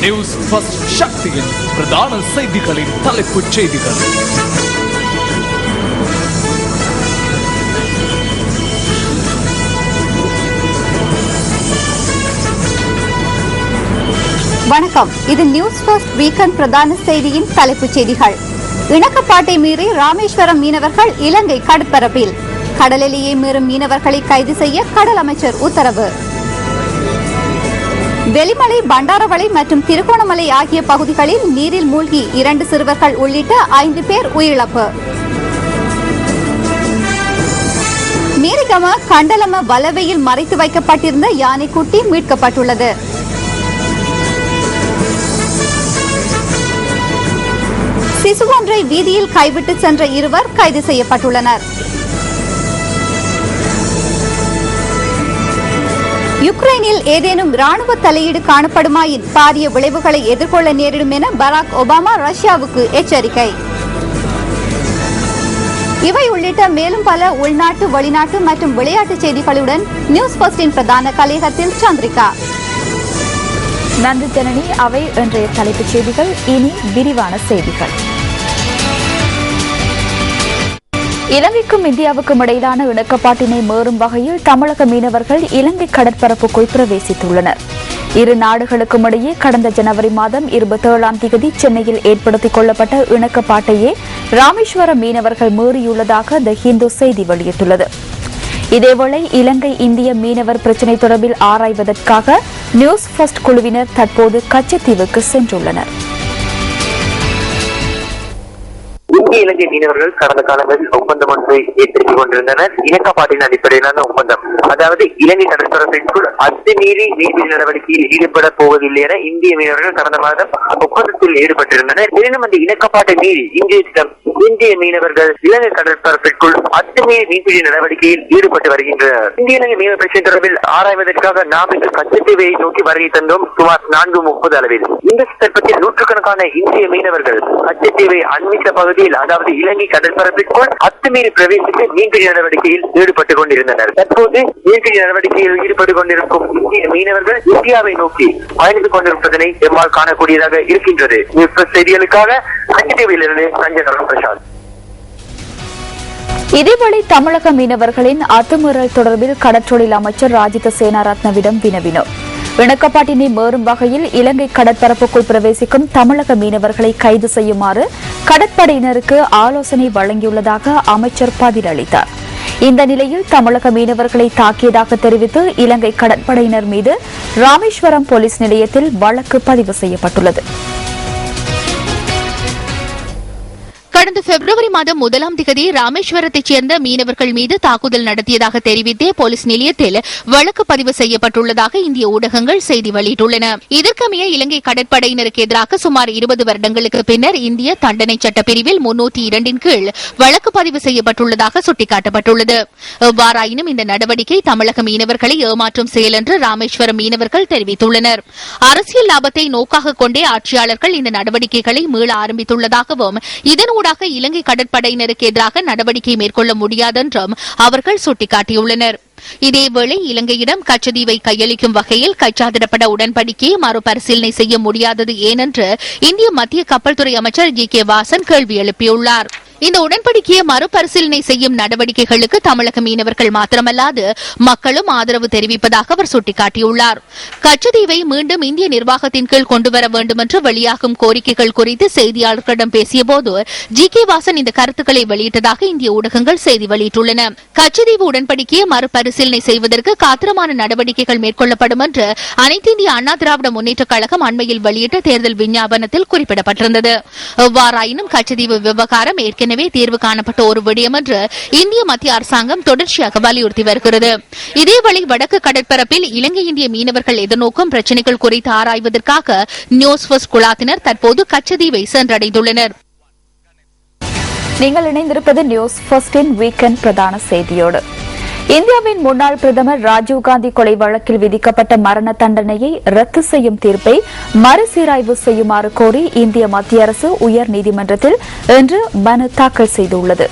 News first சக்தியின் பிரதான செய்திகளின் தலைப்புச் செய்திகள். வணக்கம், இது நியூஸ் ஃபர்ஸ்ட் வீக்கெண்ட் பிரதான செய்தியின் தலைப்புச் செய்திகள். இணக்கப்பாட்டை மீறி ராமேஸ்வரம் மீனவர்கள் இலங்கை கடற்பரப்பில். கடலிலேயே மீறும் மீனவர்களை கைது செய்ய கடல் அமைச்சர் உத்தரவு. வெளிமலை, பண்டாரவளை மற்றும் திருகோணமலை ஆகிய பகுதிகளில் நீரில் மூழ்கி 2 சிறுவர்கள் உள்ளிட்ட 5 பேர் உயிரிழப்பு. மீரிகம கண்டலம வலவையில் மறைத்து வைக்கப்பட்டிருந்த யானைக்குட்டி மீட்கப்பட்டுள்ளது. சிசு ஒன்றை வீதியில் கைவிட்டு சென்ற 2 கைது செய்யப்பட்டுள்ளனர். யுக்ரைனில் ஏதேனும் ராணுவ தலையீடு காணப்படுமாயின் பாரிய விளைவுகளை எதிர்கொள்ள நேரிடும் என பராக் ஒபாமா ரஷ்யாவுக்கு எச்சரிக்கை. இவை உள்ளிட்ட மேலும் பல உள்நாட்டு, வெளிநாட்டு மற்றும் விளையாட்டு செய்திகளுடன் நியூஸ் ஃபர்ஸ்டின் பிரதான கலையகத்தில் சந்திரிகா. நன்றி ஜனனி. அவை இன்றைய தலைப்புச் செய்திகள். இனி விரிவான செய்திகள். இலங்கைக்கும் இந்தியாவுக்கும் இடையிலான இணக்கப்பாட்டினை மீறும் வகையில் தமிழக மீனவர்கள் இலங்கை கடற்பரப்புக்குள் பிரவேசித்துள்ளனர். 2 நாடுகளுக்கும் இடையே கடந்த ஜனவரி மாதம் 27ஆம் தேதி சென்னையில் ஏற்படுத்திக் கொள்ளப்பட்ட இணக்கப்பாட்டையே ராமேஸ்வரம் மீனவர்கள் மீறியுள்ளதாக தி ஹிந்து செய்தி வெளியிட்டுள்ளது. இதேவேளை இலங்கை இந்திய மீனவர் பிரச்சினை தொடர்பில் ஆராய்வதற்காக நியூஸ் ஃபர்ஸ்ட் குழுவினர் தற்போது கச்சத்தீவுக்கு சென்றுள்ளனர். இந்திய இலங்கை மீனவர்கள் கடந்த காலங்களில் ஒப்பந்தம் ஒன்றை ஏற்படுத்திக் கொண்டிருந்தனர். இணக்கப்பாட்டின் அடிப்படையிலான ஒப்பந்தம், அதாவது இலங்கை கடற்பரப்பிற்குள் அத்துமீறி மீன்பிடி நடவடிக்கையில் ஈடுபட போவதில்லை என இந்திய மீனவர்கள் கடந்த மாதம் ஒப்பந்தத்தில் ஈடுபட்டிருந்தனர். எனினும் அந்த இணக்கப்பாட்டை மீறி இந்திய மீனவர்கள் இலங்கை கடற்பரப்பிற்குள் அத்துமீறி மீன்பிடி நடவடிக்கையில் ஈடுபட்டு வருகின்றனர். இந்திய இலங்கை மீனவர் பிரச்சனை தொடர்பில் ஆராய்வதற்காக நாம் இன்று கச்சத்தீவை நோக்கி வருகை தந்தோம். சுமார் 4:30 அளவில் இந்த சந்தர்ப்பத்தில் நூற்றுக்கணக்கான இந்திய மீனவர்கள் கச்சத்தீவை அண்மித்த பகுதியில், அதாவது இலங்கை கடற்பரப்பிற்குள் அத்துமீறி பிரவேசித்து மீன்பிடி நடவடிக்கையில் ஈடுபட்டுக் கொண்டிருந்தனர். தற்போது மீன்பிடி நடவடிக்கையில் ஈடுபட்டுக் கொண்டிருக்கும் இந்திய மீனவர்கள் இந்தியாவை நோக்கி பயணித்துக் கொண்டிருப்பதனை எம்மால் காணக்கூடியதாக இருக்கின்றது. செய்திகளுக்காக கச்சத்தீவிலிருந்து ரஞ்சன் பிரசாத். இதேவேளை தமிழக மீனவர்களின் அத்துமீறல் தொடர்பில் கடற்றொழில் அமைச்சர் ராஜித சேனாரத்னவிடம் வினவினோம். இணக்கப்பாட்டினை மீறும் வகையில் இலங்கை கடற்பரப்புக்குள் பிரவேசிக்கும் தமிழக மீனவர்களை கைது செய்யுமாறு கடற்படையினருக்கு ஆலோசனை வழங்கியுள்ளதாக அமைச்சர் பதிலளித்தார். இந்த நிலையில் தமிழக மீனவர்களை தாக்கியதாக தெரிவித்து இலங்கை கடற்படையினர் மீது ராமேஸ்வரம் போலீஸ் நிலையத்தில் வழக்கு பதிவு செய்யப்பட்டுள்ளது. கடந்த பிப்ரவரி மாதம் 1ஆம் தேதி ராமேஸ்வரத்தைச் சேர்ந்த மீனவர்கள் மீது தாக்குதல் நடத்தியதாக தெரிவித்தே போலீஸ் நிலையத்தில் வழக்கு பதிவு செய்யப்பட்டுள்ளதாக இந்திய ஊடகங்கள் செய்தி வெளியிட்டுள்ளன. இதற்கமைய இலங்கை கடற்படையினருக்கு எதிராக சுமார் 20 வருடங்களுக்கு பின்னர் இந்திய தண்டனை சட்டப்பிரிவில் 302 கீழ் வழக்கு பதிவு செய்யப்பட்டுள்ளதாக சுட்டிக்காட்டப்பட்டுள்ளது. எவ்வாறாயினும் இந்த நடவடிக்கை தமிழக மீனவர்களை ஏமாற்றும் செயல் என்று ராமேஸ்வரம் மீனவர்கள் தெரிவித்துள்ளனர். அரசியல் லாபத்தை நோக்காக கொண்டே ஆட்சியாளர்கள் இந்த நடவடிக்கைகளை மீள ஆரம்பித்துள்ளதாகவும் இதனூடாக இலங்கை கடற்படையினருக்கு எதிராக நடவடிக்கை மேற்கொள்ள முடியாதென்றும் அவர்கள் சுட்டிக்காட்டியுள்ளனர். இதேவேளை இலங்கையிடம் கச்சதீவை கையளிக்கும் வகையில் கைச்சாதிடப்பட்ட உடன்படிக்கையை மறுபரிசீலனை செய்ய முடியாதது ஏனென்று இந்திய மத்திய கப்பல் துறை அமைச்சர் ஜி.கே. வாசன் கேள்வி எழுப்பியுள்ளார். இந்த உடன்படிக்கையை மறுபரிசீலனை செய்யும் நடவடிக்கைகளுக்கு தமிழக மீனவர்கள் மாத்திரமல்லாது மக்களும் ஆதரவு தெரிவிப்பதாக அவர் சுட்டிக்காட்டியுள்ளார். கச்சதீவை மீண்டும் இந்திய நிர்வாகத்தின் கீழ் கொண்டுவர வேண்டும் என்று வெளியாகும் கோரிக்கைகள் குறித்து செய்தியாளர்களிடம் பேசியபோது ஜி.கே. வாசன் இந்த கருத்துக்களை வெளியிட்டதாக இந்திய ஊடகங்கள் செய்தி வெளியிட்டுள்ளன. கச்சதீவு உடன்படிக்கையை மறுபரிசீலனை செய்வதற்கு காத்திரமான நடவடிக்கைகள் மேற்கொள்ளப்படும் என்று அனைத்து இந்திய அண்ணா திராவிட முன்னேற்றக் கழகம் அண்மையில் வெளியிட்ட தேர்தல் விஞ்ஞாபனத்தில் குறிப்பிடப்பட்டிருந்தது. எவ்வாறாயினும் கச்சதீவு விவகாரம் ஏற்கனவே தீர்வு காணப்பட்ட ஒரு விடயம் என்று இந்திய மத்திய அரசாங்கம் தொடர்ச்சியாக வலியுறுத்தி வருகிறது. இதேவேளை வடக்கு கடற்பரப்பில் இலங்கை இந்திய மீனவர்கள் எதிர்நோக்கும் பிரச்சினைகள் குறித்து ஆராய்வதற்காக நியூஸ் ஃபர்ஸ்ட் குழாத்தினர் தற்போது கச்சதீவை சென்றடைந்துள்ளனர். நீங்கள் இணைந்திருப்பது நியூஸ் ஃபர்ஸ்டின் வீக்கெண்ட் பிரதான செய்தியோடு. இந்தியாவின் முன்னாள் பிரதமர் ராஜீவ்காந்தி கொலை வழக்கில் விதிக்கப்பட்ட மரண தண்டனையை ரத்து செய்யும் தீர்ப்பை மறுசீராய்வு செய்யுமாறு கோரி இந்திய மத்திய அரசு உயர்நீதிமன்றத்தில் இன்று மனு தாக்கல் செய்துள்ளது.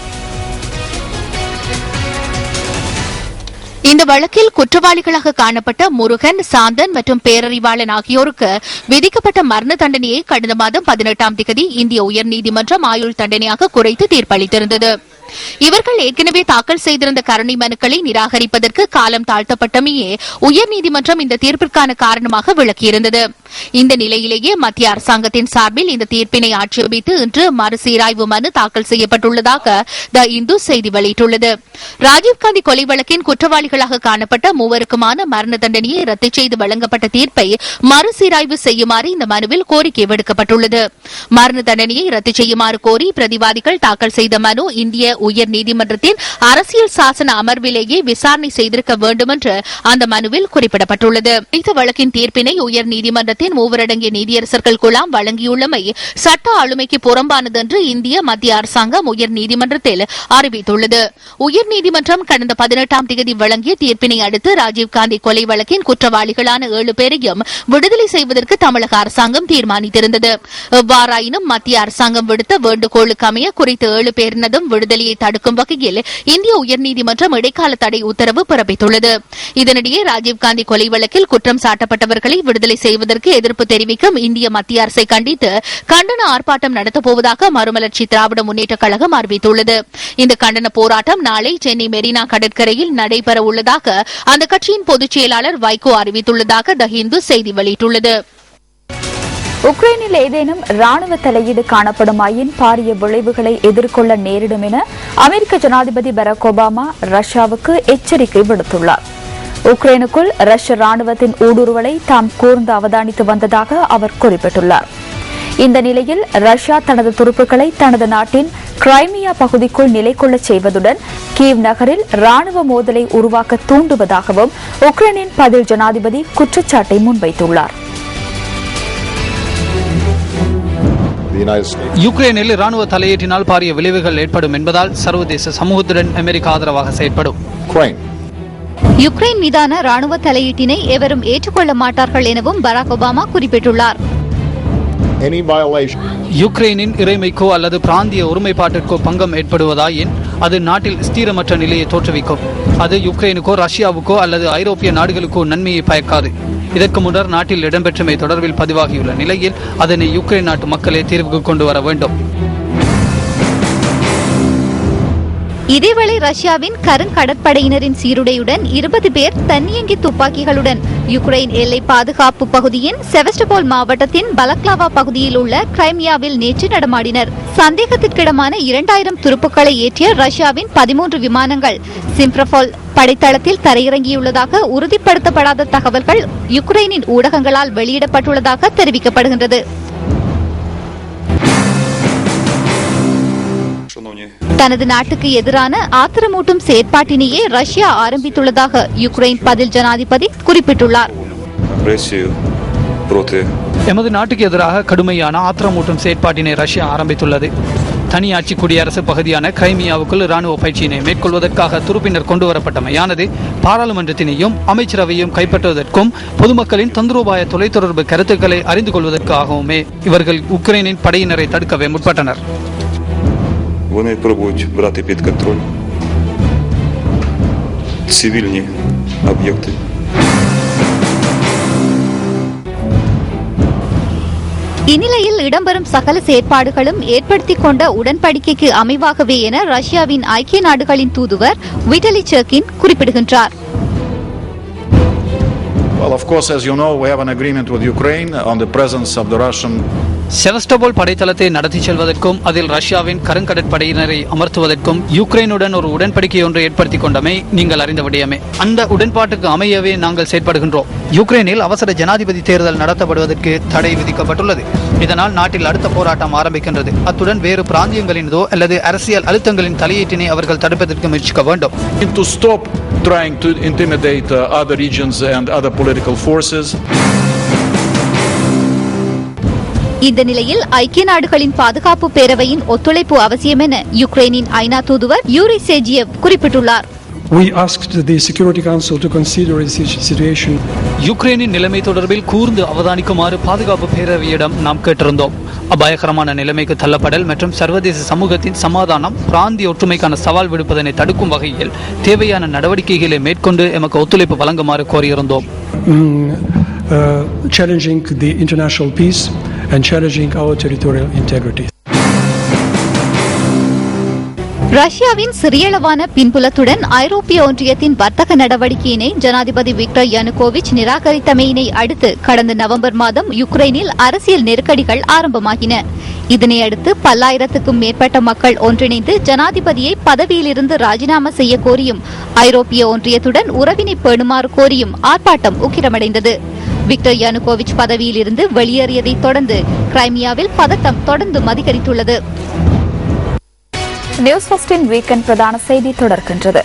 இந்த வழக்கில் குற்றவாளிகளாக காணப்பட்ட முருகன், சாந்தன் மற்றும் பேரறிவாளன் ஆகியோருக்கு விதிக்கப்பட்ட மரண தண்டனையை கடந்த மாதம் 18ஆம் தேதி இந்திய உயர்நீதிமன்றம் ஆயுள் தண்டனையாக குறைத்து தீர்ப்பளித்திருந்தது. இவர்கள் ஏற்கனவே தாக்கல் செய்திருந்த கருணை மனுக்களை நிராகரிப்பதற்கு காலம் தாழ்த்தப்பட்டமையே உயர்நீதிமன்றம் இந்த தீர்ப்பிற்கான காரணமாக விளக்கியிருந்தது. இந்த நிலையிலேயே மத்திய அரசாங்கத்தின் சார்பில் இந்த தீர்ப்பினை ஆட்சேபித்து இன்று மறுசீராய்வு மனு தாக்கல் செய்யப்பட்டுள்ளதாக த இந்து செய்தி வெளியிட்டுள்ளது. ராஜீவ்காந்தி கொலை வழக்கின் குற்றவாளிகளாக காணப்பட்ட மூவருக்குமான மரண தண்டனையை ரத்து செய்து வழங்கப்பட்ட தீர்ப்பை மறுசீராய்வு செய்யுமாறு இந்த மனுவில் கோரிக்கை விடுக்கப்பட்டுள்ளது. மரண தண்டனையை ரத்து செய்யுமாறு கோரி பிரதிவாதிகள் தாக்கல் செய்த மனு இந்திய உயர்நீதிமன்றத்தின் அரசியல் சாசன அமர்விலேயே விசாரணை செய்திருக்க வேண்டும் என்று அந்த மனுவில் குறிப்பிடப்பட்டுள்ளது. இந்த வழக்கின் தீர்ப்பினை உயர்நீதிமன்றத்தின் மூவரடங்கிய நீதியரசர்கள் குழாம் வழங்கியுள்ளமை சட்ட ஆளுமைக்கு புறம்பானது என்று இந்திய மத்திய அரசாங்கம் உயர்நீதிமன்றத்தில் அறிவித்துள்ளது. உயர்நீதிமன்றம் கடந்த 18ஆம் தேதி வழங்கிய தீர்ப்பினை அடுத்து ராஜீவ்காந்தி கொலை வழக்கின் குற்றவாளிகளான 7 பேரையும் விடுதலை செய்வதற்கு தமிழக அரசாங்கம் தீர்மானித்திருந்தது. எவ்வாறாயினும் மத்திய அரசாங்கம் விடுத்த வேண்டுகோளுக்கு அமைய குறித்த 7 பேரினதும் விடுதலையை தடுக்கும் வகையில் இந்திய உயர்நீதிமன்றம் இடைக்கால தடை உத்தரவு பிறப்பித்துள்ளது. இதனிடையே ராஜீவ்காந்தி கொலை வழக்கில் குற்றம் சாட்டப்பட்டவர்களை விடுதலை செய்வதற்கு எதிர்ப்பு தெரிவிக்கும் இந்திய மத்திய அரசை கண்டித்து கண்டன ஆர்ப்பாட்டம் நடத்தப்போவதாக மறுமலர்ச்சி திராவிட முன்னேற்றக் கழகம் அறிவித்துள்ளது. இந்த கண்டன போராட்டம் நாளை சென்னை மெரினா கடற்கரையில் நடைபெற உள்ளதாக அந்த கட்சியின் பொதுச் செயலாளர் வைகோ அறிவித்துள்ளதாக த இந்து செய்தி வெளியிட்டுள்ளது. உக்ரைனில் ஏதேனும் ராணுவ தலையீடு காணப்படுமாயின் பாரிய விளைவுகளை எதிர்கொள்ள நேரிடும் என அமெரிக்க ஜனாதிபதி பராக் ஒபாமா ரஷ்யாவுக்கு எச்சரிக்கை விடுத்துள்ளார். உக்ரைனுக்குள் ரஷ்ய ராணுவத்தின் ஊடுருவலை தாம் கூர்ந்து அவதானித்து வந்ததாக அவர் குறிப்பிட்டுள்ளார். இந்த நிலையில் ரஷ்யா தனது துருப்புக்களை தனது நாட்டின் கிரைமியா பகுதிக்குள் நிலை கொள்ளச் செய்வதுடன் கீவ் நகரில் ராணுவ மோதலை உருவாக்க தூண்டுவதாகவும் உக்ரைனின் பதில் ஜனாதிபதி குற்றச்சாட்டை முன்வைத்துள்ளார். யுக்ரைனில் ராணுவ தலையீட்டினால் பாரிய விளைவுகள் ஏற்படும் என்பதால் சர்வதேச சமூகத்துடன் அமெரிக்கா ஆதரவாக செயற்படும். யுக்ரைன் மீதான ராணுவ தலையீட்டினை எவரும் ஏற்றுக்கொள்ள மாட்டார்கள் எனவும் பராக் ஒபாமா குறிப்பிட்டுள்ளார். யுக்ரைனின் இறைமைக்கோ அல்லது பிராந்திய ஒருமைப்பாட்டிற்கோ பங்கம் ஏற்படுவதாயின் அது நாட்டில் ஸ்திரமற்ற நிலையை தோற்றுவிக்கும். அது யுக்ரைனுக்கோ ரஷ்யாவுக்கோ அல்லது ஐரோப்பிய நாடுகளுக்கோ நன்மையை பயக்காது. இதற்கு முன்னர் நாட்டில் இடம்பெற்றமை தொடர்பில் பதிவாகியுள்ள நிலையில் அதனை யுக்ரைன் நாட்டு மக்களே தீர்வுக்கு கொண்டு வர வேண்டும். இதேவேளை ரஷ்யாவின் கருங்கடற்படையினரின் சீருடையுடன் 20 பேர் தன்னியங்கி துப்பாக்கிகளுடன் யுக்ரைன் எல்லை பாதுகாப்பு பகுதியின் செவஸ்டோபோல் மாவட்டத்தின் பலக்லாவா பகுதியில் உள்ள கிரைமியாவில் நேற்று நடமாடினர். சந்தேகத்திற்கிடமான 2000 துருப்புக்களை ஏற்றிய ரஷ்யாவின் 13 விமானங்கள் சிம்ஃபரோபோல் படைத்தளத்தில் தரையிறங்கியுள்ளதாக உறுதிப்படுத்தப்படாத தகவல்கள் யுக்ரைனின் ஊடகங்களால் வெளியிடப்பட்டுள்ளதாக தெரிவிக்கப்படுகின்றது. தனது நாட்டுக்கு எதிரான ஆத்திரமூட்டும் செயற்பாட்டினையே ரஷ்யா ஆரம்பித்துள்ளதாக யுக்ரைன் பதில் ஜனாதிபதி குறிப்பிட்டுள்ளார். எமது நாட்டுக்கு எதிராக கடுமையான ஆத்திரமூட்டும் செயற்பாட்டினை ரஷ்யா ஆரம்பித்துள்ளது. தனியாட்சி குடியரசு பகுதியான கிரைமியாவுக்குள் ராணுவ பயிற்சியினை மேற்கொள்வதற்காக துருப்பினர் கொண்டுவரப்பட்டமையானது பாராளுமன்றத்தினையும் அமைச்சரவையும் கைப்பற்றுவதற்கும் பொதுமக்களின் தந்திரோபாய தொலைத்தொடர்பு கருத்துக்களை அறிந்து கொள்வதற்காகவுமே இவர்கள் உக்ரைனின் படையினரை தடுக்கவே முற்பட்டனர். Вони пробують брати під контроль цивільні об'єкти. இந்நிலையில் இடம்பெறும் சகல செயற்பாடுகளும் ஏற்படுத்திக் கொண்ட உடன்படிக்கைக்கு அமைவாகவே என ரஷ்யாவின் ஐக்கிய நாடுகளின் தூதுவர் விட்டலி செர்கின் குறிப்பிடுகின்றார். Well, of course, as you know, we have an agreement with Ukraine on the presence of the Russian Sevastopol படைத்தளத்தை நடத்தி செல்வதற்கும் அதில் ரஷ்யாவின் கருங்கடற்படையினரை அமர்த்துவதற்கும் யுக்ரைனுடன் ஒரு உடன்படிக்கை ஒன்றை ஏற்படுத்திக் கொண்டமை நீங்கள் அறிந்த விடயமே. அந்த உடன்பாட்டுக்கு அமையவே நாங்கள் செயற்படுகின்றோம். யுக்ரைனில் அவசர ஜனாதிபதி தேர்தல் நடத்தப்படுவதற்கு தடை விதிக்கப்பட்டுள்ளது. இதனால் நாட்டில் அடுத்த போராட்டம் ஆரம்பிக்கின்றது. அத்துடன் வேறு பிராந்தியங்களினதோ அல்லது அரசியல் அழுத்தங்களின் தலையீட்டினை அவர்கள் தடுப்பதற்கு முயற்சிக்க வேண்டும். to stop trying to intimidate other regions and other political forces. இந்த நிலையில் ஐக்கிய நாடுகளின் பாதுகாப்பு பேரவையின் ஒத்துழைப்பு அவசியம் என யுக்ரைனின் ஐநா தூதுவர் யூரி சேஜியவ் குறிப்பிட்டுள்ளார். We asked the Security Council to consider the situation. யுக்ரைனின் நிலைமை தொடர்பில் கூர்ந்து அவதானிக்குமாறு பாதுகாப்பு பேரவையிடம் நாம் கேட்டிருந்தோம். அபாயகரமான நிலைமைக்கு தள்ளப்படல் மற்றும் சர்வதேச சமூகத்தின் சமாதானம் பிராந்திய ஒற்றுமைக்கான சவால் விடுப்பதனை தடுக்கும் வகையில் தேவையான நடவடிக்கைகளை மேற்கொண்டு எமக்கு ஒத்துழைப்பு வழங்குமாறு கோரியிருந்தோம். Challenging the international peace and challenging our territorial integrity. ரஷ்யாவின் சிறியளவான பின்புலத்துடன் ஐரோப்பிய ஒன்றியத்தின் வர்த்தக நடவடிக்கையினை ஜனாதிபதி விக்டர் யானுகோவிச் நிராகரித்தமையினை அடுத்து கடந்த நவம்பர் மாதம் யுக்ரைனில் அரசியல் நெருக்கடிகள் ஆரம்பமாகின. இதனையடுத்து பல்லாயிரத்துக்கும் மேற்பட்ட மக்கள் ஒன்றிணைந்து ஜனாதிபதியை பதவியிலிருந்து ராஜினாமா செய்ய கோரியும் ஐரோப்பிய ஒன்றியத்துடன் உறவினை பேணுமாறு கோரியும் ஆர்ப்பாட்டம் உக்கிரமடைந்தது. விக்டர் யானுகோவிச் பதவியிலிருந்து வெளியேறியதைத் தொடர்ந்து கிரைமியாவில் பதட்டம் தொடர்ந்து அதிகரித்துள்ளது. நியூஸ் ஃபர்ஸ்டின் வீக்கெண்ட் பிரதான செய்தி தொடர்கின்றது.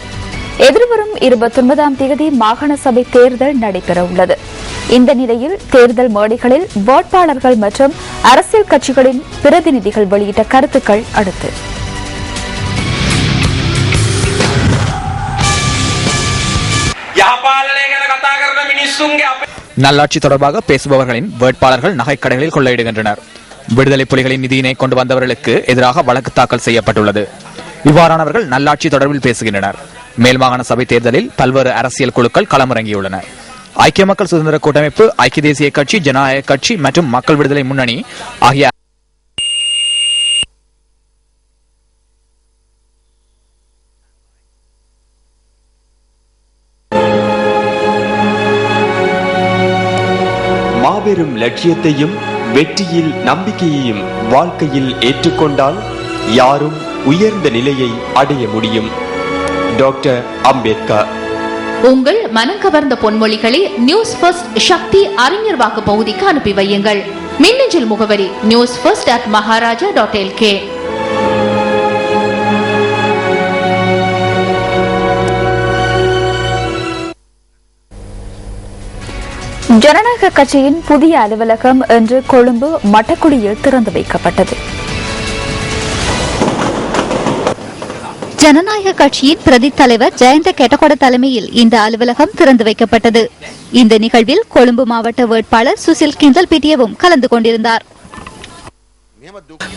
எதிர்வரும் 29ஆம் தேதி மாகாண சபை தேர்தல் நடைபெற உள்ளது. இந்த நிலையில் தேர்தல் மேடைகளில் வேட்பாளர்கள் மற்றும் அரசியல் கட்சிகளின் பிரதிநிதிகள் வெளியிட்ட கருத்துக்கள் அடுத்து. நல்லாட்சி தொடர்பாக பேசுபவர்களின் வேட்பாளர்கள் நகைக்கடைகளில் கொள்ளையிடுகின்றனர். விடுதலை புலிகளின் நிதியினை கொண்டு வந்தவர்களுக்கு எதிராக வழக்கு தாக்கல் செய்யப்பட்டுள்ளது. இவ்வாறானவர்கள் நல்லாட்சி தொடர்பில் பேசுகின்றனர். மேல் மாகாண சபை தேர்தலில் பல்வேறு அரசியல் குழுக்கள் களமிறங்கியுள்ளன. ஐக்கிய மக்கள் சுதந்திர கூட்டமைப்பு, ஐக்கிய தேசிய கட்சி, ஜனநாயக கட்சி மற்றும் மக்கள் விடுதலை முன்னணி ஆகிய மாபெரும் லட்சியத்தையும் வெற்றியில் நம்பிக்கையையும் வாழ்க்கையில் ஏற்றுக்கொண்டால் யாரும் உயர்ந்த நிலையை அடைய முடியும். டாக்டர் அம்பேத்கர். உங்கள் மனம் கவர்ந்த பொன்மொழிகளை நியூஸ் ஃபர்ஸ்ட் சக்தி அறிஞர் வாக்கு பகுதிக்கு அனுப்பி வையுங்கள். மின்னஞ்சல் முகவரி newsfirst@maharaja.lk. ஜனநாயக கட்சியின் புதிய அலுவலகம் இன்று கொழும்பு மட்டக்குடியில் திறந்து வைக்கப்பட்டது. ஜனநாயக கட்சியின் பிரதி தலைவர் ஜெயந்த கெட்டகொட தலைமையில் இந்த அலுவலகம் திறந்து வைக்கப்பட்டது. இந்த நிகழ்வில் கொழும்பு மாவட்ட வேட்பாளர் சுசில் கிந்தல்பிட்டியவும் கலந்து கொண்டிருந்தார்.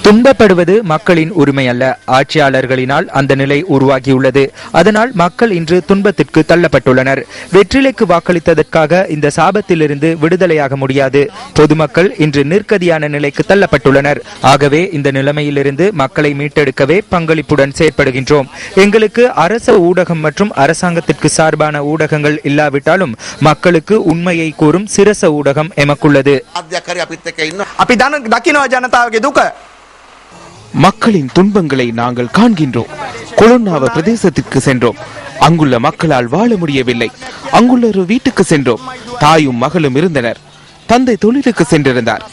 துன்பப்படுவது மக்களின் உரிமை அல்ல, ஆட்சியாளர்களினால் அந்த நிலை உருவாகியுள்ளது. அதனால் மக்கள் இன்று துன்பத்திற்கு தள்ளப்பட்டுள்ளனர். வெற்றிலைக்கு வாக்களித்ததற்காக இந்த சாபத்திலிருந்து விடுதலையாக முடியாது. பொதுமக்கள் இன்று நிர்கதியான நிலைக்கு தள்ளப்பட்டுள்ளனர். ஆகவே இந்த நிலைமையிலிருந்து மக்களை மீட்டெடுக்கவே பங்களிப்புடன் செயற்படுகின்றோம். எங்களுக்கு அரச ஊடகம் மற்றும் அரசாங்கத்திற்கு சார்பான ஊடகங்கள் இல்லாவிட்டாலும் மக்களுக்கு உண்மையை கூறும் சிரச ஊடகம் எமக்குள்ளது. மக்களின் துன்பங்களை நாங்கள் காண்கின்றோம். கொலோன்னாவ பிரதேசத்திற்கு சென்றோம். அங்குள்ள மக்களால் வாழ முடியவில்லை. அங்குள்ள ஒரு வீட்டுக்கு சென்றோம். தாயும் மகளும் இருந்தனர். தந்தை தொழிலுக்கு சென்றிருந்தார்.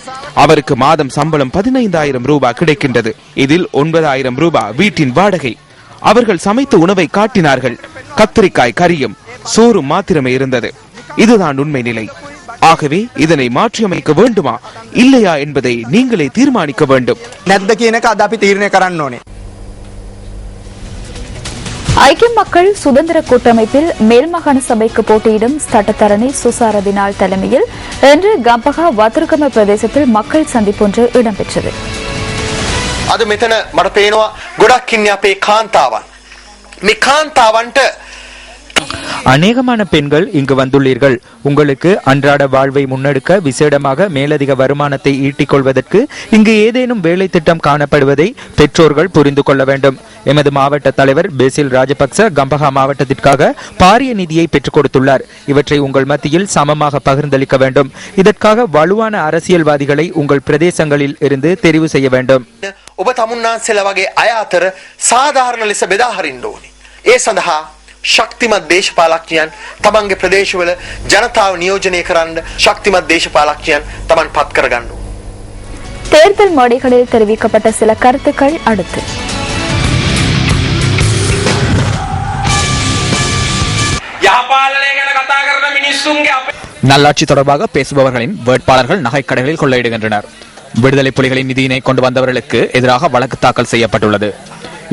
அவருக்கு மாதம் சம்பளம் 15,000 ரூபாய் கிடைக்கின்றது. இதில் 9,000 ரூபாய் வீட்டின் வாடகை. அவர்கள் சமைத்த உணவை காட்டினார்கள். கத்திரிக்காய் கறியும் சோறும் மாத்திரமே இருந்தது. இதுதான் உண்மை நிலை. ஆகவே இதனை மாற்றியமைக்க வேண்டுமா இல்லையா என்பதை நீங்களே தீர்மானிக்க வேண்டும். ஐக்கிய மக்கள் சுதந்திர கூட்டமைப்பில் மேல்மாகாண சபைக்கு போட்டியிடும் சட்டத்தரணி சுசாரதினால் தலைமையில் இன்று கம்பகா வத்திருகம பிரதேசத்தில் மக்கள் சந்திப்பொன்று இடம்பெற்றது. அது මෙතන මට පේනවා ගොඩක් ඉන්නේ අපේ කාන්තාවන්. මේ කාන්තාවන්ට அநேகமான பெண்கள் இங்கு வந்துள்ளீர்கள். உங்களுக்கு அன்றாட வாழ்வை முன்னெடுக்க விசேடமாக மேலதிக வருமானத்தை ஈட்டிக் கொள்வதற்கு இங்கு ஏதேனும் வேலை திட்டம் காணப்படுவதை பெற்றோர்கள் புரிந்து கொள்ள வேண்டும். எமது மாவட்ட தலைவர் பேசில் ராஜபக்ச கம்பகா மாவட்டத்திற்காக பாரிய நிதியை பெற்றுக் கொடுத்துள்ளார். இவற்றை உங்கள் மத்தியில் சமமாக பகிர்ந்தளிக்க வேண்டும். இதற்காக வலுவான அரசியல்வாதிகளை உங்கள் பிரதேசங்களில் இருந்து தெரிவு செய்ய வேண்டும். ඔබ තමුන්නාන්සේලා වගේ අය අතර සාධාරණ ලෙස බෙදා හරින්න ඕනේ. ඒ සඳහා ශක්තිමත් දේශපාලඥයන් තමන්ගේ ප්‍රදේශවල ජනතාව නියෝජනය කරන්න ශක්තිමත් දේශපාලඥයන් තමන් පත් කරගන්න ඕනේ. தேர்தல் மேடைகளில் தெரிவிக்கப்பட்ட சில கருத்துக்கள் அடுத்து. நல்லாட்சி தொடர்பாக பேசுபவர்களின் வேட்பாளர்கள் நகைக்கடைகளில் கொள்ளையிடுகின்றனர். விடுதலை புலிகளின் நிதியினை கொண்டு வந்தவர்களுக்கு எதிராக வழக்கு தாக்கல் செய்யப்பட்டுள்ளது.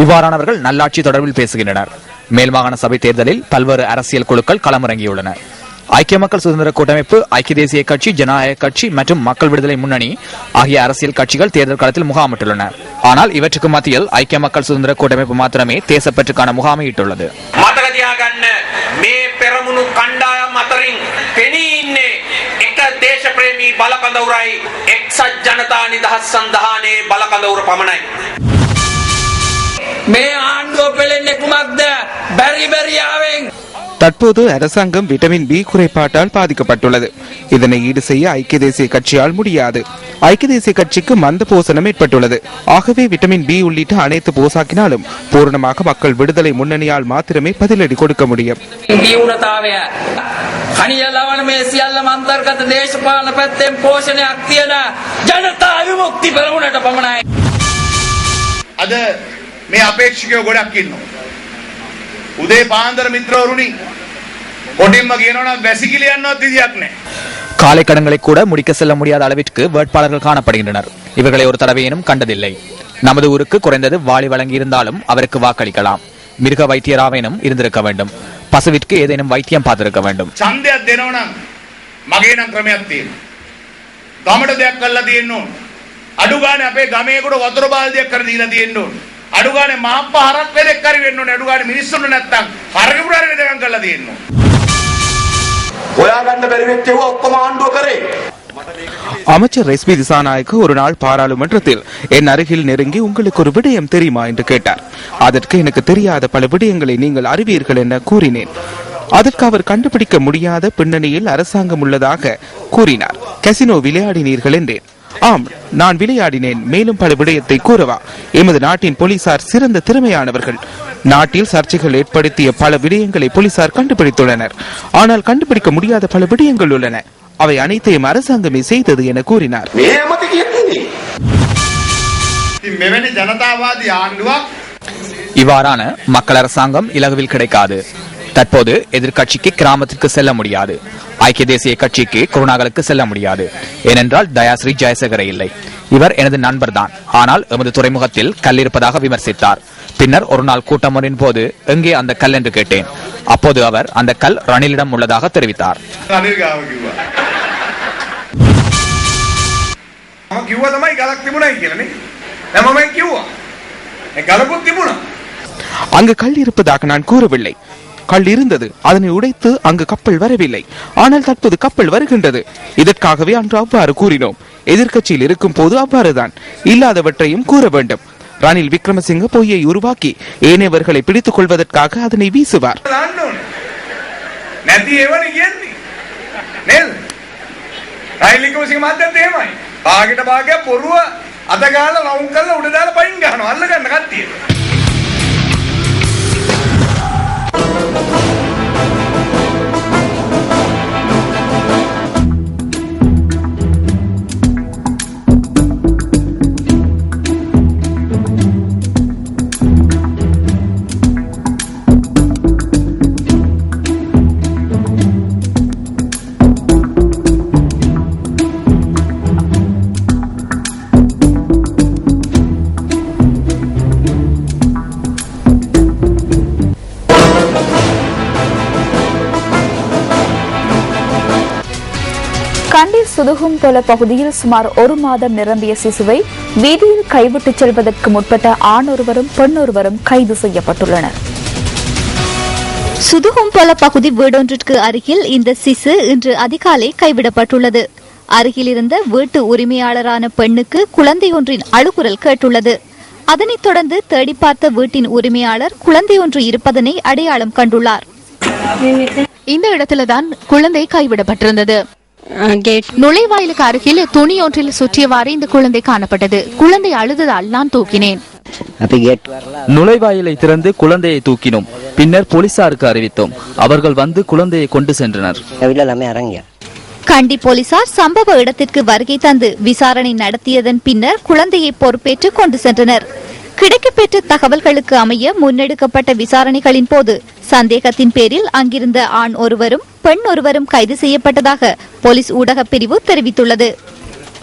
இவ்வாறானவர்கள் நல்லாட்சி தொடர்பில் பேசுகின்றனர். மேல் மாகாண சபை தேர்தலில் பல்வேறு அரசியல் குழுக்கள் களமிறங்கியுள்ளன. ஐக்கிய மக்கள் சுதந்திர கூட்டமைப்பு, ஐக்கிய தேசிய கட்சி, ஜனநாயக கட்சி மற்றும் மக்கள் விடுதலை முன்னணி ஆகிய அரசியல் கட்சிகள் தேர்தல் களத்தில் முகாமிட்டுள்ளன. ஆனால் இவற்றுக்கு மத்தியில் ஐக்கிய மக்கள் சுதந்திர கூட்டமைப்பு மாத்திரமே தேசப்பற்றுக்கான முகாமையிட்டுள்ளது. தற்போது அரசாங்கம் விட்டமின் பி குறைபாட்டால் பாதிக்கப்பட்டுள்ளது. இதனை ஈடு செய்ய ஐக்கிய தேசிய கட்சியால் முடியாது. ஐக்கிய தேசிய கட்சிக்கு மந்த போசனம் ஏற்பட்டுள்ளது. ஆகவே விட்டமின் பி உள்ளிட்ட அனைத்து போசாக்கினாலும் பூரணமாக மக்கள் விடுதலை முன்னணியால் மாத்திரமே பதிலடி கொடுக்க முடியும். මේ අපේක්ෂකයෝ ගොඩක් ඉන්නවා. උදේ පාන්දර මිත්‍රවරුනි කොටින්ම කියනවනම් වැසිකිලි යන්නවත් විදියක් නැහැ. காலை கடன்களை கூட முடிக்க செல்ல முடியாத அளவிற்கு வேட்பாளர்கள் காணப்படுகின்றனர். இவர்களை ஒரு தடவையினும் கண்டதில்லை. நமது ஊருக்கு குறைந்தது வாளி வழங்கியிருந்தாலும் அவருக்கு வாக்களிக்கலாம். மிருக வைத்தியராவேனும் இருந்திருக்க வேண்டும். பசுவிற்கு ஏதேனும் வைத்தியம் பார்த்திருக்க வேண்டும். ඡන්දයක් දෙනවනම් මගේ නම් ක්‍රමයක් තියෙනවා. ගමඩ දෙයක් කරලා තියෙන්න ඕන. අඩු ගානේ අපේ ගමේකට වතුර බාල්දියක් කර දීලා තියෙන්න ඕන. අඩු ගානේ මහප්ප හරක් වෙලෙක් කරි වෙන්න ඕනේ. අඩු ගානේ මිනිස්සුන්ට නැත්තම් හරකෙකුට හරි වෙදකම් කරලා තියෙන්න ඕන. ඔයා ගන්න බැරි වෙච්ච ඒවා ඔක්කොම ආණ්ඩුව කරේ. அமைச்சர் ரெஸ்மி திசாநாயக்கு ஒரு நாள் பாராளுமன்றத்தில் என் அருகில் நெருங்கி உங்களுக்கு ஒரு விடயம் தெரியுமா என்று கேட்டார். அதற்கு எனக்கு தெரியாத பல விடயங்களை நீங்கள் அறிவீர்கள் என கூறினேன். அதற்கு அவர் கண்டுபிடிக்க முடியாத பின்னணியில் அரசாங்கம் உள்ளதாக கூறினார். கசினோ விளையாடினீர்கள் என்றேன். ஆம், நான் விளையாடினேன். மேலும் பல விடயத்தை கூறவா? எமது நாட்டின் போலீசார் சிறந்த திறமையானவர்கள். நாட்டில் சர்ச்சைகள் ஏற்படுத்திய பல விடயங்களை போலீசார் கண்டுபிடித்துள்ளனர். ஆனால் கண்டுபிடிக்க முடியாத பல விடயங்கள் உள்ளன. அவை அனைத்தையும் அரசாங்கமே செய்தது என கூறினார். இவ்வாறான மக்கள் அரசாங்கம் இலகுவில் கிடைக்காது. தற்போது எதிர்கட்சிக்கு கிராமத்திற்கு செல்ல முடியாது. ஐக்கிய தேசிய கட்சிக்கு குருநாகலுக்கு செல்ல முடியாது. ஏனென்றால் தயாஸ்ரீ ஜெயசேகர இல்லை. இவர் எனது நண்பர் தான். ஆனால் எமது துறைமுகத்தில் கல் இருப்பதாக விமர்சித்தார். பின்னர் ஒரு நாள் கூட்டம் ஒன்றின் போது எங்கே அந்த கல் என்று கேட்டேன். அப்போது அவர் அந்த கல் ரணிலிடம் உள்ளதாக தெரிவித்தார். அங்கு கல் இருப்பதாக நான் கூறவில்லை. கல் இருந்தது, அதனை உடைத்து அங்கு கப்பல் வரவில்லை. ஆனால் தற்போது கப்பல் வருகின்றது. இதற்காகவே அன்று அவ்வாறு கூறினோம். எதிர்கட்சியில் இருக்கும் போது அவ்வாறுதான். இல்லாதவற்றையும் கூற வேண்டும். ரணில் விக்ரமசிங்க பொய்யை உருவாக்கி ஏனையவர்களை பிடித்துக் கொள்வதற்காக அதனை வீசுவார். கண்டி சுதுகும் தொல பகுதியில் சுமார் ஒரு மாதம் நிரம்பிய சிசுவை வீதியில் கைவிட்டுச் செல்வதற்கு முற்பட்ட ஆணொருவரும் பெண்ணொருவரும் கைது செய்யப்பட்டுள்ளனர். சுதுகும்பொல பகுதி வீடொன்றிற்கு அருகில் இந்த சிசு இன்று அதிகாலை கைவிடப்பட்டுள்ளது. அருகில் இருந்த வீட்டு உரிமையாளரான பெண்ணுக்கு குழந்தையொன்றின் அழுகுரல் கேட்டுள்ளது. அதனைத் தொடர்ந்து தேடி பார்த்த வீட்டின் உரிமையாளர் குழந்தையொன்று இருப்பதனை அடையாளம் கண்டுள்ளார். இந்த இடத்தில்தான் குழந்தை கைவிடப்பட்டிருந்தது. நுழைவாயிலுக்கு அருகில் துணி ஒன்றில் சுற்றியவாறு இந்த குழந்தை காணப்பட்டது. குழந்தை அழுததால் நான் தூக்கினேன். நுழைவாயிலை திறந்து குழந்தையை தூக்கினோம். பின்னர் போலீசாருக்கு அறிவித்தோம். அவர்கள் வந்து குழந்தையை கொண்டு சென்றனர். கண்டி போலீசார் சம்பவ இடத்திற்கு வருகை தந்து விசாரணை நடத்தியதன் பின்னர் குழந்தையை பொறுப்பேற்று கொண்டு சென்றனர். கிடைக்கப்பெற்ற தகவல்களுக்கு அமைய முன்னெடுக்கப்பட்ட விசாரணைகளின் போது சந்தேகத்தின் பேரில் அங்கிருந்த ஆண் ஒருவரும் பெண் ஒருவரும் கைது செய்யப்பட்டதாக போலீஸ் ஊடகப் பிரிவு தெரிவித்துள்ளது.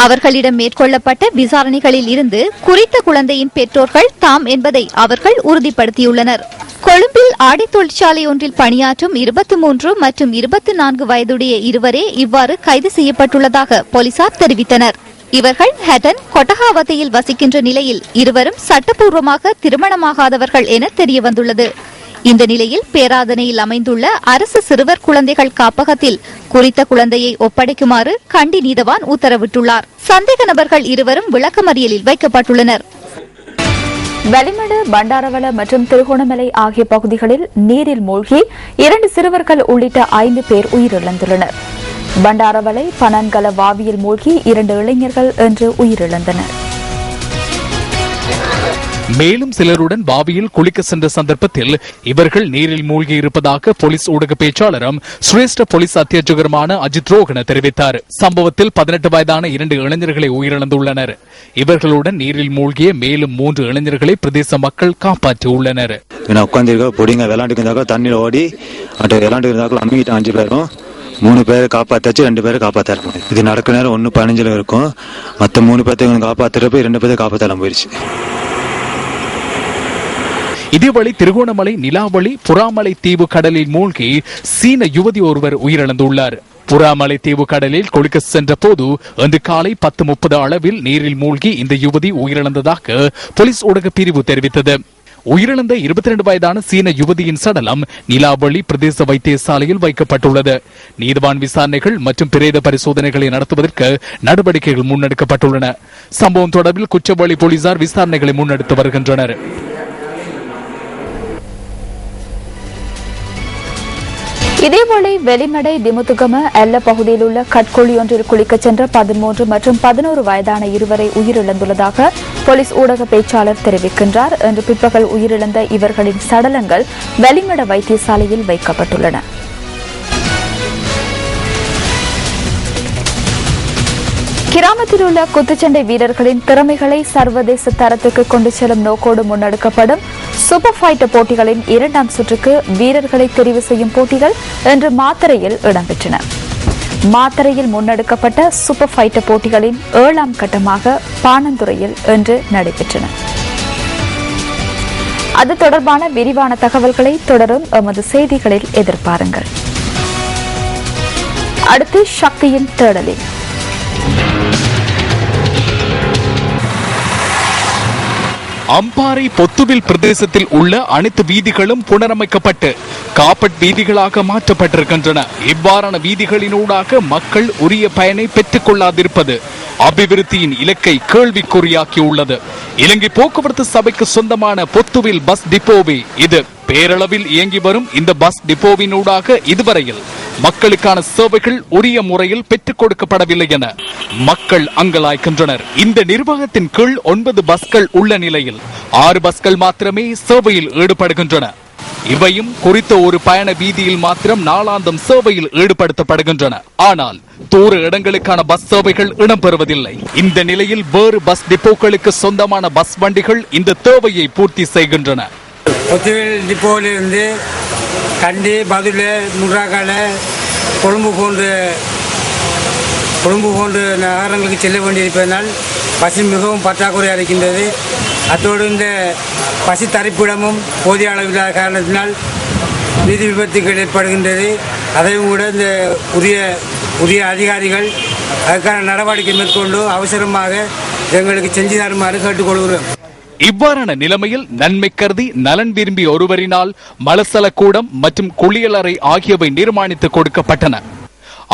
அவர்களிடம் மேற்கொள்ளப்பட்ட விசாரணைகளில் இருந்து குறித்த குழந்தையின் பெற்றோர்கள் தாம் என்பதை அவர்கள் உறுதிப்படுத்தியுள்ளனர். கொழும்பில் ஆடை தொழிற்சாலை ஒன்றில் பணியாற்றும் 23 மற்றும் 24 வயதுடைய இருவரே இவ்வாறு கைது செய்யப்பட்டுள்ளதாக போலீசார் தெரிவித்தனர். இவர்கள் ஹட்டன் கொட்டகாவத்தையில் வசிக்கின்ற நிலையில் இருவரும் சட்டப்பூர்வமாக திருமணமாகாதவர்கள் என தெரியவந்துள்ளது. இந்த நிலையில் பேராதனையில் அமைந்துள்ள அரசு சிறுவர் குழந்தைகள் காப்பகத்தில் குறித்த குழந்தையை ஒப்படைக்குமாறு கண்டி நீதவான் உத்தரவிட்டுள்ளார். சந்தேக நபர்கள் இருவரும் விளக்கமறியலில் வைக்கப்பட்டுள்ளனர். வெளிமடு, பண்டாரவள மற்றும் திருகோணமலை ஆகிய பகுதிகளில் நீரில் மூழ்கி 2 சிறுவர்கள் உள்ளிட்ட 5 பேர் உயிரிழந்துள்ளனர். பண்டாரவளை பனன்கல வாவியில் மூழ்கி 2 இளைஞர்கள் என்று உயிரிழந்தனர். மேலும் சிலருடன் பாவியில் குளிக்க சென்ற சந்தர்ப்பத்தில் இவர்கள் நீரில் மூழ்கி இருப்பதாக போலீஸ் ஊடக பேச்சாளரும் சிரேஷ்ட போலீஸ் அத்தியட்சகருமான அஜித் ரோகன தெரிவித்தார். சம்பவத்தில் 18 வயதான 2 இளைஞர்களை உயிரிழந்துள்ளனர். இவர்களுடன் நீரில் மூழ்கிய மேலும் 3 இளைஞர்களை பிரதேச மக்கள் காப்பாற்றியுள்ளனர். தண்ணீர் ஓடி விளாண்டு அம்மிக்கிட்ட 5 பேரும் 3 பேரை காப்பாத்தாச்சு, 2 பேரை காப்பாற்ற. இது நடக்கிற நேரம் 1:15 இருக்கும். மற்ற 3 பேர்த்தை காப்பாற்றுறப்ப 2 பேரை காப்பாற்றலாம் போயிடுச்சு. இதேவழி திருகோணமலை நிலாவளி புறாமலை தீவு கடலில் மூழ்கி சீன யுவதி ஒருவர் உயிரிழந்துள்ளார். புறாமலை தீவு கடலில் குளிக்க சென்ற போது இன்று காலை 10:30 அளவில் நீரில் மூழ்கி இந்த யுவதி உயிரிழந்ததாக போலீஸ் ஊடக பிரிவு தெரிவித்தது. உயிரிழந்த 22 வயதான சீன யுவதியின் சடலம் நிலாவளி பிரதேச வைத்தியசாலையில் வைக்கப்பட்டுள்ளது. நீதிவான் விசாரணைகள் மற்றும் பிரேத பரிசோதனைகளை நடத்துவதற்கு நடவடிக்கைகள் முன்னெடுக்கப்பட்டுள்ளன. சம்பவம் தொடர்பில் குச்சவெளி போலீசார் விசாரணைகளை முன்னெடுத்து வருகின்றனர். இதேவேளை வெளிமடை திமுத்துகம எல்ல பகுதியில் உள்ள கட்கொழி ஒன்றில் குளிக்கச் சென்ற 13 மற்றும் 11 வயதான இருவரை உயிரிழந்துள்ளதாக போலீஸ் ஊடக பேச்சாளர் தெரிவிக்கின்றார். இன்று பிற்பகல் உயிரிழந்த இவர்களின் சடலங்கள் வெளிமட வைத்தியசாலையில் வைக்கப்பட்டுள்ளன. கிராமத்தில் உள்ள குத்துச்சண்டை வீரர்களின் திறமைகளை சர்வதேச தரத்துக்கு கொண்டு செல்லும் நோக்கோடு முன்னெடுக்கப்படும் சூப்பர் ஃபைட்டர் போட்டிகளின் 2ஆம் சுற்றுக்கு வீரர்களை தெரிவு செய்யும் போட்டிகள் இன்று மாத்தறையில் இடம்பெற்றன. மாத்தறையில் முன்னெடுக்கப்பட்ட சூப்பர் ஃபைட்டர் போட்டிகளின் 7ஆம் கட்டமாக பாணந்துறையில் இன்று நடைபெற்றன. அது தொடர்பான விரிவான தகவல்களை தொடரும் எமது செய்திகளில் எதிர்பாருங்கள். அடுத்து சக்தியின் தேடலில் அம்பாறை பொத்துவில் பிரதேசத்தில் உள்ள அனைத்து வீதிகளும் புனரமைக்கப்பட்டு காப்பட் வீதிகளாக மாற்றப்பட்டிருக்கின்றன. இவ்வாறான வீதிகளினூடாக மக்கள் உரிய பயனை பெற்றுக் கொள்ளாதிருப்பது அபிவிருத்தியின் இலக்கை கேள்விக்குறியாக்கியுள்ளது. இலங்கை போக்குவரத்து சபைக்கு சொந்தமான பொத்துவில் பஸ் டிப்போவே இது. பேரளவில் இயங்கி வரும் இந்த பஸ் டிப்போவினூடாக இதுவரையில் மக்களுக்கான சேவைகள் உரிய முறையில் பெற்றுக் கொடுக்கப்படவில்லை என மக்கள் அங்கலாய்க்கின்றனர். இந்த நிர்வாகத்தின் கீழ் 9 பஸ்கள் உள்ள நிலையில் 6 பஸ்கள் மாத்திரமே சேவையில் ஈடுபடுகின்றன. இவையும் குறித்த ஒரு பயண வீதியில் மாத்திரம் நாளாந்தம் சேவையில் ஈடுபடுத்தப்படுகின்றன. ஆனால் தூர இடங்களுக்கான பஸ் சேவைகள் இடம்பெறுவதில்லை. இந்த நிலையில் வேறு பஸ் டிப்போக்களுக்கு சொந்தமான பஸ் வண்டிகள் இந்த தேவையை பூர்த்தி செய்கின்றன. பொத்துவில் டிப்போவிலிருந்து கண்டி, பதுள, முர்ராகால, கொழும்பு போன்ற நகரங்களுக்கு செல்ல வேண்டியிருப்பதனால் பசி மிகவும் பற்றாக்குறையாக இருக்கின்றது. அத்தோடு இந்த பசி தரிப்பிடமும் போதிய அளவில்லாத காரணத்தினால் வீதி விபத்துகள் ஏற்படுகின்றது. அதையும் கூட இந்த உரிய அதிகாரிகள் அதற்கான நடவடிக்கை மேற்கொண்டு அவசரமாக எங்களுக்கு செஞ்சு தருமாறு கேட்டுக்கொள்கிறோம். இவ்வாறான நிலைமையில் நன்மை கருதி நலன் விரும்பி ஒருவரினால் மலசல கூடம் மற்றும் குளியலறை ஆகியவை நிர்மாணித்து கொடுக்கப்பட்டன.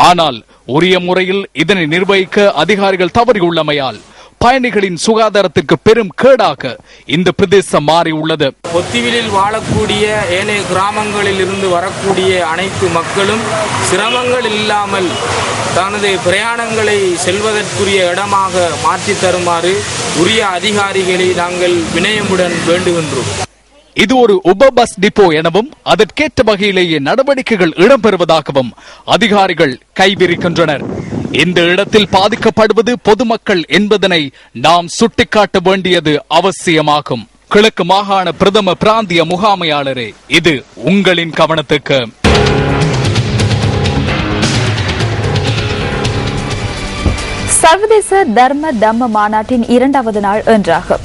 ஆனால் உரிய முறையில் இதனை நிர்வகிக்க அதிகாரிகள் தவறியுள்ளமையால் பயணிகளின் சுகாதாரத்திற்கு பெரும் கேடாக இந்த பிரதேசம் மாறியுள்ளது. பொத்திவிலில் வாழக்கூடிய ஏனைய கிராமங்களில் இருந்து வரக்கூடிய அனைத்து மக்களும் சிரமங்கள் இல்லாமல் தனது பிரயாணங்களை செல்வதற்குரிய இடமாக மாற்றி தருமாறு உரிய அதிகாரிகளை நாங்கள் வினயமுடன் வேண்டுகின்றோம். இது ஒரு உப பஸ் டிப்போ எனவும் அதற்கேற்ற வகையிலேயே நடவடிக்கைகள் இடம்பெறுவதாகவும் அதிகாரிகள் கைவிரிக்கின்றனர். இந்த இடத்தில் பாதிக்கப்படுவது பொதுமக்கள் என்பதனை நாம் சுட்டிக்காட்ட வேண்டியது அவசியமாகும். கிழக்கு மாகாண பிரதம பிராந்திய முகாமையாளரே, இது உங்களின் கவனத்துக்கு. சர்வதேச தர்ம தம்ம மாநாட்டின் 2வது நாள் இன்றாகும்.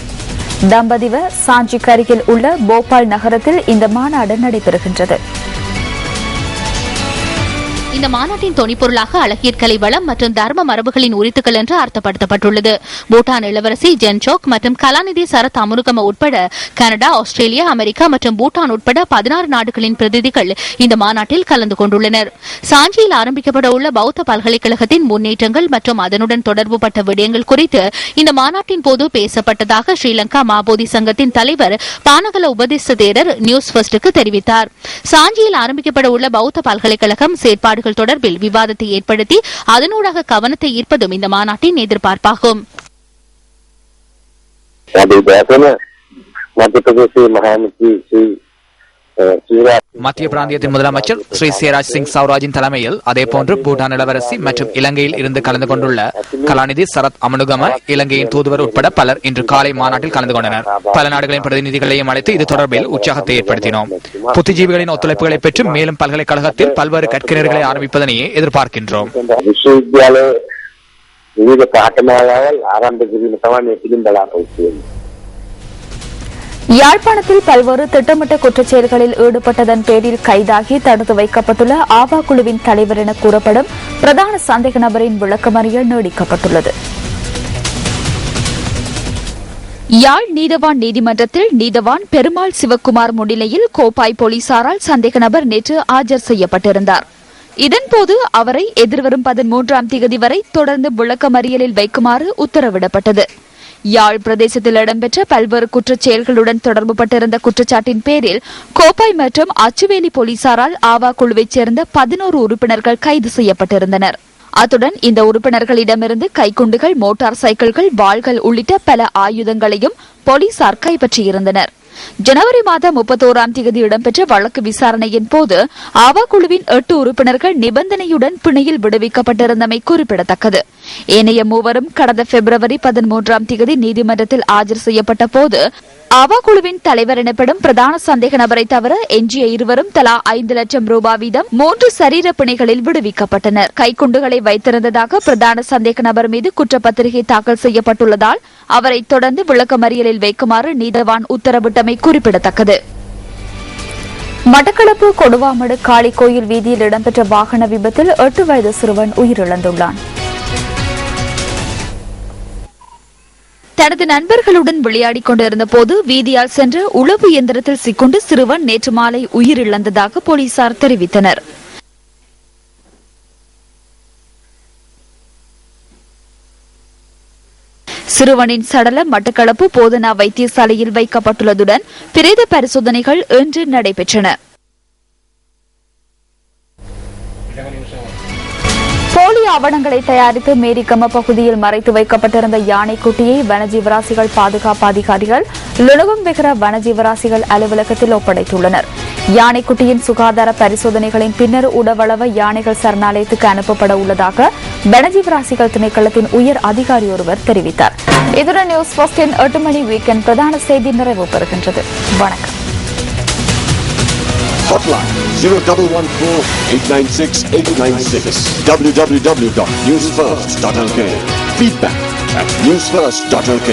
தம்பதிவ சாஞ்சிக்கு அருகில் உள்ள போபால் நகரத்தில் இந்த மாநாடு நடைபெறுகின்றது. இந்த மாநாட்டின் தொனிப்பொருளாக அழகியற்கலை வளம் மற்றும் தர்ம மரபுகளின் உரித்துக்கள் என்று அர்த்தப்படுத்தப்பட்டுள்ளது. பூட்டான் இளவரசி ஜென்சோக் மற்றும் கலாநிதி சரத் அமுனுகம உட்பட கனடா, ஆஸ்திரேலியா, அமெரிக்கா மற்றும் பூட்டான் உட்பட 16 நாடுகளின் பிரதிநிதிகள் இந்த மாநாட்டில் கலந்து கொண்டுள்ளனர். சாஞ்சியில் ஆரம்பிக்கப்பட உள்ள பௌத்த பல்கலைக்கழகத்தின் முன்னேற்றங்கள் மற்றும் அதனுடன் தொடர்புபட்ட விடயங்கள் குறித்து இந்த மாநாட்டின் போது பேசப்பட்டதாக ஸ்ரீலங்கா மாபோதி சங்கத்தின் தலைவர் பானகல உபதேச தேரர் நியூஸ் ஃபர்ஸ்டுக்கு தெரிவித்தார். சாஞ்சியில் ஆரம்பிக்கப்பட உள்ள பௌத்த பல்கலைக்கழகம் செயற்பாடுகள் தொடர்பில் விவாதத்தை ஏற்படுத்தி அதனூடாக கவனத்தை ஈர்ப்பதும் இந்த மாநாட்டின் எதிர்பார்ப்பாகும். மத்திய பிராந்தியத்தின் முதலமைச்சர் ஸ்ரீ சிராஜ் சிங் சௌராஜின் தலைமையில் அதேபோன்று பூட்டான் இளவரசி மற்றும் இலங்கையில் இருந்து கலந்து கொண்டுள்ள கலாநிதி சரத் அமனுகம, இலங்கையின் தூதுவர் உட்பட பலர் இன்று காலை மாநாட்டில் கலந்து கொண்டனர். பல நாடுகளின் பிரதிநிதிகளையும் அழைத்து இது தொடர்பில் உற்சாகத்தை ஏற்படுத்தினோம். புத்திஜீவிகளின் ஒத்துழைப்புகளை பெற்று மேலும் பல்கலைக்கழகத்தில் பல்வேறு கற்கிணர்களை ஆரம்பிப்பதனையே எதிர்பார்க்கின்றோம். யாழ்ப்பாணத்தில் பல்வேறு திட்டமிட்ட குற்றச்செயல்களில் ஈடுபட்டதன் பேரில் கைதாகி தடுத்து வைக்கப்பட்டுள்ள ஆவா குழுவின் தலைவர் என கூறப்படும் பிரதான சந்தேக நபரின் விளக்கமறியல் நீடிக்கப்பட்டுள்ளது. யாழ் நீதவான் நீதிமன்றத்தில் நீதவான் பெருமாள் சிவக்குமார் முன்னிலையில் கோப்பாய் போலீசாரால் சந்தேக நபர் நேற்று ஆஜர் செய்யப்பட்டிருந்தார். இதன்போது அவரை எதிர்வரும் 13ஆம் தேதி வரை தொடர்ந்து விளக்கமறியலில் வைக்குமாறு உத்தரவிடப்பட்டது. யாழ் பிரதேசத்தில் இடம்பெற்ற பல்வேறு குற்றச் செயல்களுடன் தொடர்புபட்டிருந்த குற்றச்சாட்டின் பேரில் கோப்பாய் மற்றும் அச்சுவேலி போலீசாரால் ஆவா குழுவைச் சேர்ந்த 11 உறுப்பினர்கள் கைது செய்யப்பட்டிருந்தனர். அத்துடன் இந்த உறுப்பினர்களிடமிருந்து கைக்குண்டுகள், மோட்டார் சைக்கிள்கள், வாள்கள் உள்ளிட்ட பல ஆயுதங்களையும் போலீசார் கைப்பற்றியிருந்தனர். ஜனவரி மாதம் 31ஆம் தேதி இடம்பெற்ற வழக்கு விசாரணையின் போது ஆவா குழுவின் 8 உறுப்பினர்கள் நிபந்தனையுடன் பிணையில் விடுவிக்கப்பட்டிருந்தமை குறிப்பிடத்தக்கது. ஏனைய மூவரும் கடந்த பிப்ரவரி 13ஆம் தேதி நீதிமன்றத்தில் ஆஜர் செய்யப்பட்ட போது ஆவா குழுவின் தலைவர் எனப்படும் பிரதான சந்தேக நபரை தவிர எஞ்சிய இருவரும் தலா 5 லட்சம் ரூபாய் வீதம் 3 சரீர பிணைகளில் விடுவிக்கப்பட்டனர். கைக்குண்டுகளை வைத்திருந்ததாக பிரதான சந்தேக நபர் மீது குற்றப்பத்திரிகை தாக்கல் செய்யப்பட்டுள்ளதால் அவரை தொடர்ந்து விளக்கமறியலில் வைக்குமாறு நீதவான் உத்தரவிட்டமை குறிப்பிடத்தக்கது. மட்டக்களப்பு கொடுவாமடு காளி கோயில் வீதியில் இடம்பெற்ற வாகன விபத்தில் 8 வயது சிறுவன் உயிரிழந்துள்ளான். தனது நண்பர்களுடன் விளையாடிக் கொண்டிருந்த போது வீதியால் சென்ற உளவு இயந்திரத்தில் சிக்குண்டு சிறுவன் நேற்று மாலை உயிரிழந்ததாக போலீசார் தெரிவித்தனர். சிறுவனின் சடலம் மட்டக்களப்பு போதனா வைத்தியசாலையில் வைக்கப்பட்டுள்ளதுடன் பிரேத பரிசோதனைகள் இன்று நடைபெற்றன. போலி ஆவணங்களை தயாரித்து மேரிகம பகுதியில் மறைத்து வைக்கப்பட்டிருந்த யானைக்குட்டியை வனஜீவராசிகள் பாதுகாப்பு அதிகாரிகள் லுணவம்பெகர வனஜீவராசிகள் அலுவலகத்தில் ஒப்படைத்துள்ளனர். யானைக்குட்டியின் சுகாதார பரிசோதனைகளின் பின்னர் உடவளவ யானைகள் சரணாலயத்துக்கு அனுப்பப்பட உள்ளதாக வனஜீவராசிகள் திணைக்களத்தின் உயர் அதிகாரி ஒருவர் தெரிவித்தார். இதுடன் நியூஸ் ஃபர்ஸ்டின் 8 மணி வீக்கெண்ட் பிரதான செய்தி நிறைவு பெறுகின்றது. வணக்கம். Hotline 0114-896-896 www.newsfirst.lk. Feedback at newsfirst.lk.